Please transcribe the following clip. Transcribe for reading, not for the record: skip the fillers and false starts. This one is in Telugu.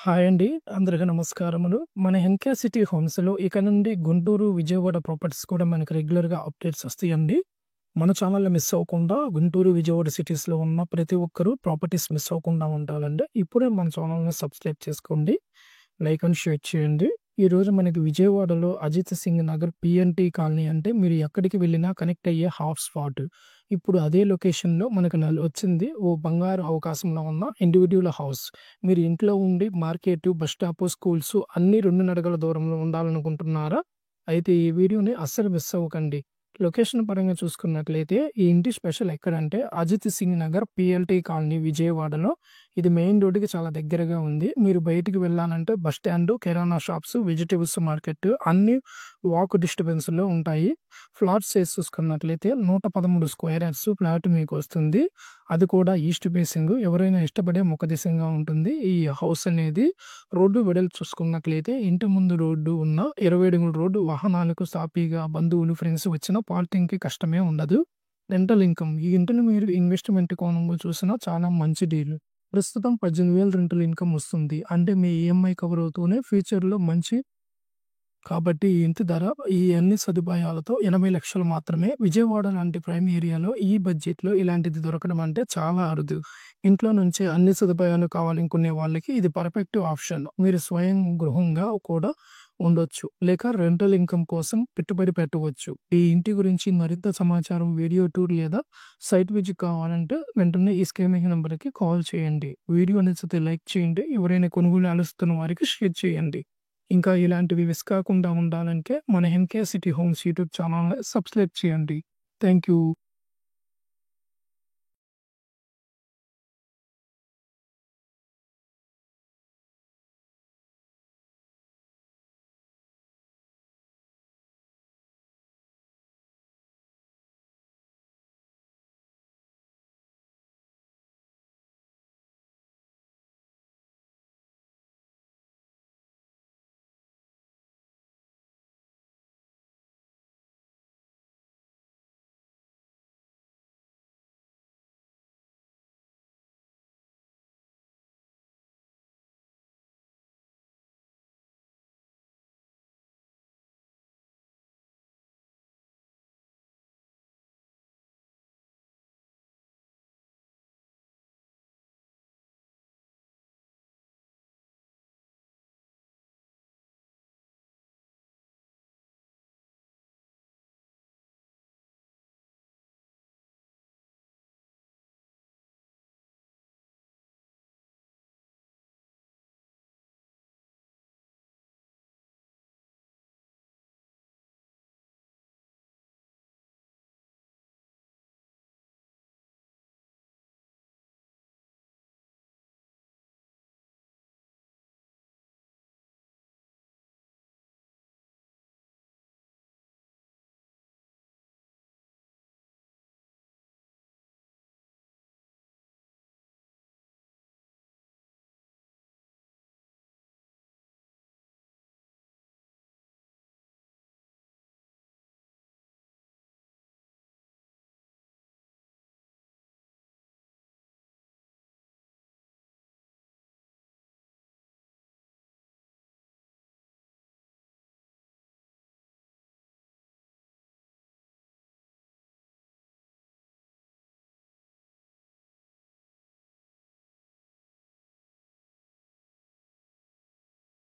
హాయ్ అండి. అందరికి నమస్కారములు. మన 'ఎన్‌కే సిటీ హోమ్స్‌లో' ఇక నుండి గుంటూరు, విజయవాడ ప్రాపర్టీస్ కూడా మనకు రెగ్యులర్‌గా అప్డేట్స్ వస్తాయండి. మన ఛానెల్‌ని మిస్ అవ్వకుండా గుంటూరు, విజయవాడ సిటీస్‌లో ఉన్న ప్రతి ఒక్కరు ప్రాపర్టీస్ మిస్ అవ్వకుండా ఉండాలంటే ఇప్పుడే మన ఛానెల్‌ని సబ్స్క్రైబ్ చేసుకోండి. లైక్ అండ్ షేర్ చేయండి. ఈరోజు మనకి విజయవాడలో అజిత్ సింగ్ నగర్ పీఎన్‌టీ కాలనీ అంటే మీరు ఎక్కడికి వెళ్ళినా కనెక్ట్ అయ్యే హాట్ స్పాట్. ఇప్పుడు అదే లొకేషన్‌లో మనకు వచ్చింది ఓ బంగారు అవకాశంలో ఉన్న ఇండివిడ్యువల్ హౌస్. మీరు ఇంట్లో ఉండి మార్కెటు, బస్ స్టాపు, స్కూల్సు అన్నీ 2 నడకల దూరంలో ఉండాలనుకుంటున్నారా? అయితే ఈ వీడియోని అస్సలు మిస్ అవ్వకండి. లొకేషన్ పరంగా చూసుకున్నట్లయితే ఈ ఇంటి స్పెషల్ ఎక్కడంటే అజిత్ సింగ్ నగర్ పీఎల్‌టీ కాలనీ విజయవాడలో. ఇది మెయిన్ రోడ్డుకి చాలా దగ్గరగా ఉంది. మీరు బయటికి వెళ్ళాలంటే బస్ స్టాండు, కిరాణా షాప్స్, వెజిటబుల్స్ మార్కెట్ అన్నీ వాక్ డిస్టెన్స్‌లో ఉంటాయి. ఫ్లాట్ సైజ్ చూసుకున్నట్లయితే 113 స్క్వేర్ యార్డ్స్ ఫ్లాట్ మీకొస్తుంది. అది కూడా ఈస్ట్ ఫేసింగ్. ఎవరైనా ఇష్టపడే ముఖ దిశగా ఉంటుంది. ఈ హౌస్ అనేది రోడ్డు వెడల్పు చూసుకున్నట్లయితే ఇంటి ముందు రోడ్డు ఉన్న 20 అడుగుల రోడ్డు వాహనాలకు సాఫీగా బంధువులు, ఫ్రెండ్స్ వచ్చినా పార్కింగ్‌కి కష్టమే ఉండదు. రెంటల్ ఇన్‌కమ్ ఈ ఇంటిని మీరు ఇన్వెస్ట్‌మెంట్ కోణంలో చూసినా చాలా మంచి డీల్. ప్రస్తుతం 18,000 రెంటల్ ఇన్‌కమ్ వస్తుంది. అంటే మీ ఈఎంఐ కవర్ అవుతూనే ఫ్యూచర్‌లో మంచి కాబట్టి ఈ ఇంటి ధర ఈ అన్ని సదుపాయాలతో 80,00,000 మాత్రమే. విజయవాడ లాంటి ప్రైమ్ ఏరియాలో ఈ బడ్జెట్‌లో ఇలాంటిది దొరకడం అంటే చాలా అరుదు. ఇంట్లో నుంచే అన్ని సదుపాయాలు కావాలనుకునే వాళ్ళకి ఇది పర్ఫెక్ట్ ఆప్షన్. మీరు స్వయం గృహంగా కూడా ఉండొచ్చు. లేక రెంటల్ ఇన్‌కమ్ కోసం పెట్టుబడి పెట్టవచ్చు. ఈ ఇంటి గురించి మరింత సమాచారం, వీడియో టూర్ లేదా సైట్ విజిట్ కావాలంటే వెంటనే ఈ స్క్రీన్ నంబర్‌కి కాల్ చేయండి. వీడియో నచ్చితే లైక్ చేయండి. ఎవరైనా కొనుగోలు ఆలోచిస్తున్న వారికి షేర్ చేయండి. ఇంకా ఇలాంటివి మిస్ కాకుండా ఉండాలంటే మన 'ఎన్‌కే సిటీ హోమ్స్' యూట్యూబ్ ఛానెల్‌ని సబ్స్క్రైబ్ చేయండి. Thank you.